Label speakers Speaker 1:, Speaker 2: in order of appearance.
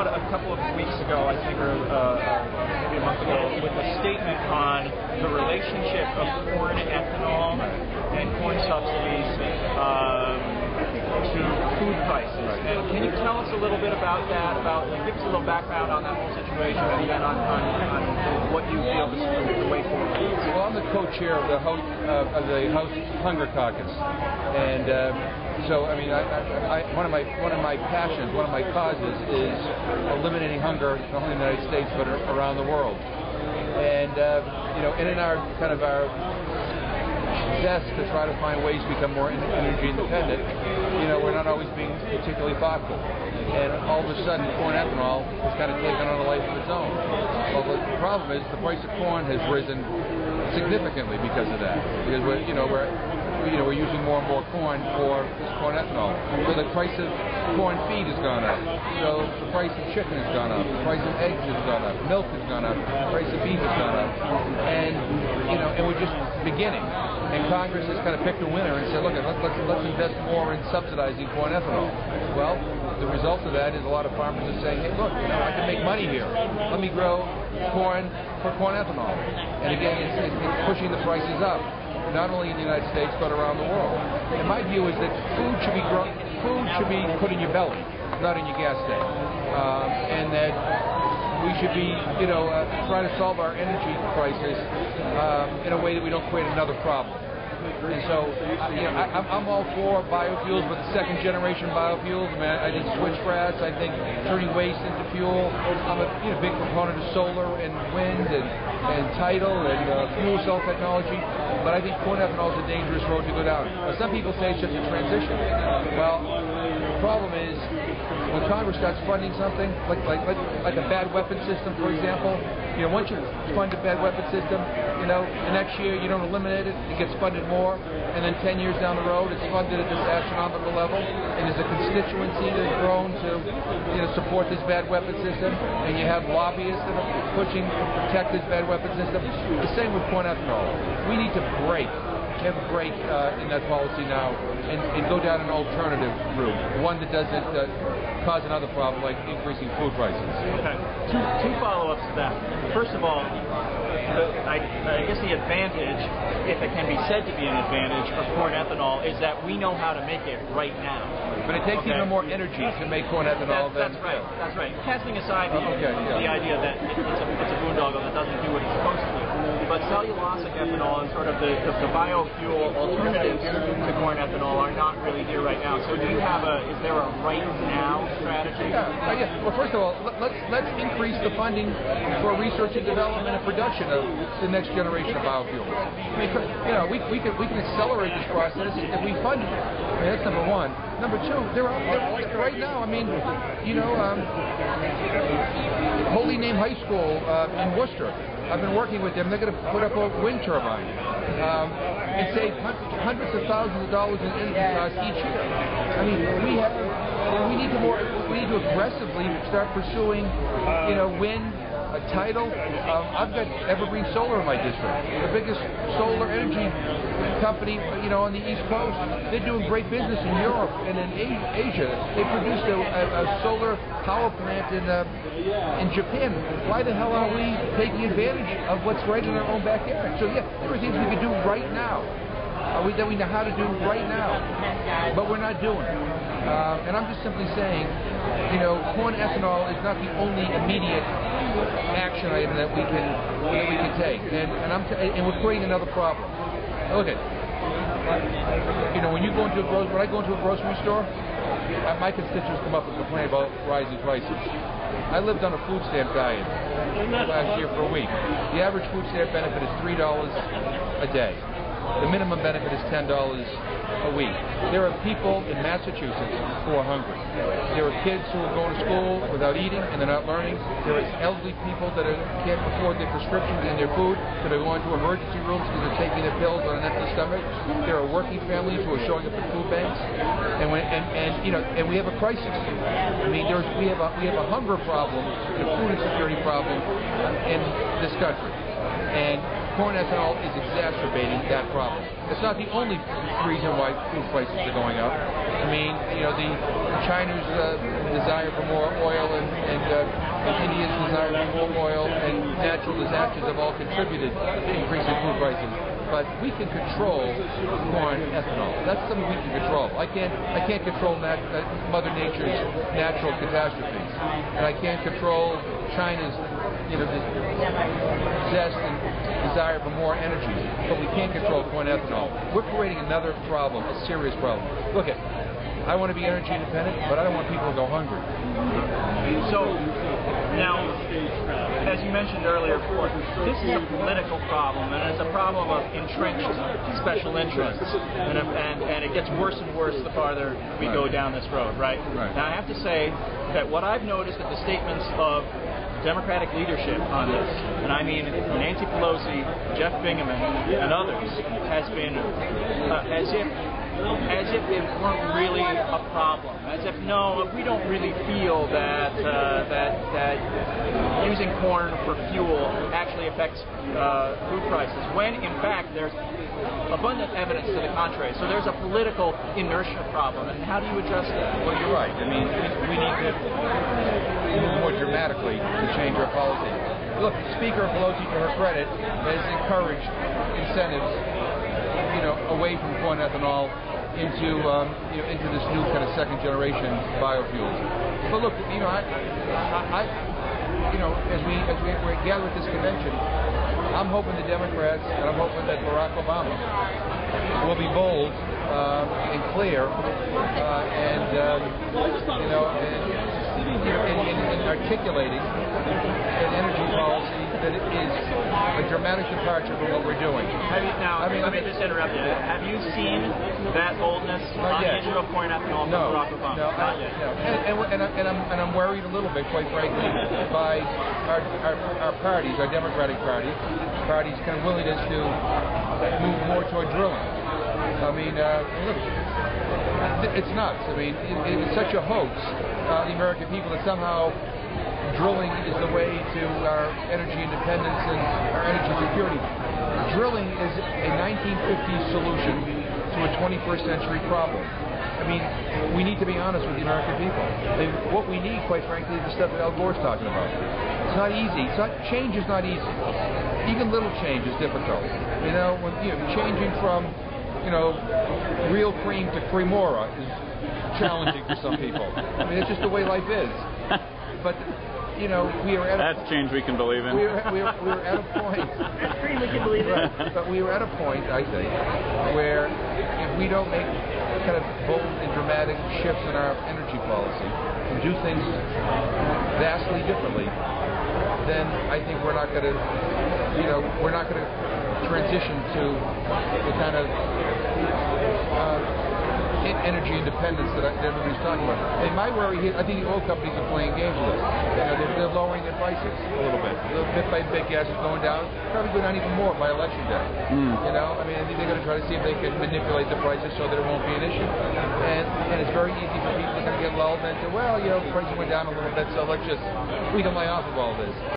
Speaker 1: out a couple of weeks ago, I think, or maybe a month ago, with a statement on the relationship of corn ethanol and corn subsidies to food prices. And can you tell us a little bit about that? Give us a little background on that whole situation, and then on what you feel is the way forward.
Speaker 2: Well, I'm the co-chair of the House Hunger Caucus, and so I mean, one of my passions, one of my causes is eliminating hunger not only in the United States but around the world. And and in our zest to try to find ways to become more energy independent, we're not always being particularly thoughtful. And all of a sudden, corn ethanol has kind of taken on a life of its own. Well, the problem is the price of corn has risen significantly because of that. Because we're using more and more corn for this corn ethanol. So the price of corn feed has gone up. So the price of chicken has gone up. The price of eggs has gone up. Milk has gone up. The price of beef has gone up. And and we're just beginning. And Congress has kind of picked a winner and said, look, let's invest more in subsidizing corn ethanol. Well, the result of that is a lot of farmers are saying, hey, look, I can make money here. Let me grow corn for corn ethanol. And again, it's pushing the prices up, not only in the United States but around the world. And my view is that food should be put in your belly, not in your gas tank, and that we should be, trying to solve our energy crisis in a way that we don't create another problem. And so, I'm all for biofuels, but the second-generation biofuels. I mean, I think switchgrass. I think turning waste into fuel. I'm a big proponent of solar and wind and tidal and fuel cell technology. But I think corn ethanol is a dangerous road to go down. Now, some people say it's just a transition. Well, the problem is when Congress starts funding something like a bad weapon system, for example. Once you fund a bad weapon system, the next year you don't eliminate it, it gets funded more, and then 10 years down the road it's funded at this astronomical level, and there's a constituency that's grown to support this bad weapon system, and you have lobbyists that are pushing to protect this bad weapon system. The same with corn ethanol. We need to have a break in that policy now and go down an alternative route, one that doesn't cause another problem like increasing food prices.
Speaker 1: Okay. Two follow-ups to that. First of all, I guess the advantage, if it can be said to be an advantage of corn ethanol, is that we know how to make it right now.
Speaker 2: But it takes even more energy to make corn ethanol
Speaker 1: That's right. Casting aside the idea that it's a boondoggle that doesn't do what it's supposed to do. But cellulosic ethanol and sort of the biofuel alternatives to corn ethanol are not really here right now. So is there a right now strategy?
Speaker 2: Yeah. Well, first of all, let's increase the funding for research and development and production of the next generation of biofuels. I mean, we can accelerate this process if we fund it. I mean, that's number one. Number two, they're right now. I mean, Holy Name High School in Worcester. I've been working with them. They're going to put up a wind turbine and save hundreds of thousands of dollars in energy costs each year. I mean, we need to aggressively start pursuing, wind, tidal. I've got Evergreen Solar in my district, the biggest solar energy company, on the East Coast. They're doing great business in Europe and in Asia. They produced a solar power plant in Japan. Why the hell are we taking advantage of what's right in our own backyard? So yeah, there are things we can do right now. That we know how to do right now, but we're not doing it. And I'm just simply saying, corn ethanol is not the only immediate action item that we can take, and we're creating another problem. Look at, when I go into a grocery store, my constituents come up and complain about rising prices. I lived on a food stamp diet last year for a week. The average food stamp benefit is $3 a day. The minimum benefit is $10 a week. There are people in Massachusetts who are hungry. There are kids who are going to school without eating and they're not learning. There are elderly people that can't afford their prescriptions and their food, that are going to emergency rooms because they're taking their pills on an empty stomach. There are working families who are showing up at food banks, and we have a crisis. I mean, we have a hunger problem, a food insecurity problem in this country, and corn ethanol is exacerbating that problem. It's not the only reason why food prices are going up. I mean, the China's desire for more oil and India's desire for more oil and natural disasters have all contributed to increasing food prices. But we can control corn ethanol. That's something we can control. I can't control Mother Nature's natural catastrophes, and I can't control China's zest and desire for more energy. But we can't control corn ethanol. We're creating another problem, a serious problem. Look at. I want to be energy independent, but I don't want people to go hungry.
Speaker 1: So, now, as you mentioned earlier, this is a political problem, and it's a problem of entrenched special interests, and it gets worse and worse the farther we go down this road, right? Now, I have to say that what I've noticed at the statements of Democratic leadership on this, and I mean Nancy Pelosi, Jeff Bingaman, and others, has been as if it weren't really a problem, as if we don't really feel that using corn for fuel actually affects food prices, when in fact there's abundant evidence to the contrary. So there's a political inertia problem, and how do you address that?
Speaker 2: Well, you're right. I mean, we need to move more dramatically to change our policy. Look, Speaker Pelosi, to her credit, has encouraged incentives, away from corn ethanol into this new kind of second generation biofuels. But look, as we gather at this convention, I'm hoping the Democrats and I'm hoping that Barack Obama will be bold and clear in articulating an energy policy that is a dramatic departure from what we're doing.
Speaker 1: Let me just interrupt you. Have you seen that boldness on the issue of corn ethanol from Barack Obama?
Speaker 2: No, not yet. No. And I'm worried a little bit, quite frankly, by our parties, our Democratic parties' kind of willingness to move more toward drilling. I mean, look, it's nuts. I mean, it's such a hoax, the American people, that somehow drilling is the way to our energy independence and our energy security. Drilling is a 1950s solution to a 21st century problem. I mean, we need to be honest with the American people. What we need, quite frankly, is the stuff that Al Gore's talking about. It's not easy. Change is not easy. Even little change is difficult. When changing from real cream to Cremora is challenging for some people. I mean, it's just the way life is. But we are at
Speaker 3: that's change we can believe in.
Speaker 2: We were at a point.
Speaker 1: That's cream we can believe in.
Speaker 2: But we were at a point, I think, where if we don't make kind of bold and dramatic shifts in our energy policy and do things vastly differently, then I think we're not going to transition to the kind of energy independence that everybody's talking about. And my worry here, I think the oil companies are playing games with us. They're lowering their prices a little bit. Bit by bit, gas is going down. Probably go down even more by election day. I think they're going to try to see if they can manipulate the prices so that it won't be an issue. And it's very easy for people to kind of get lulled into, prices went down a little bit, so let's just we can lay off of all this.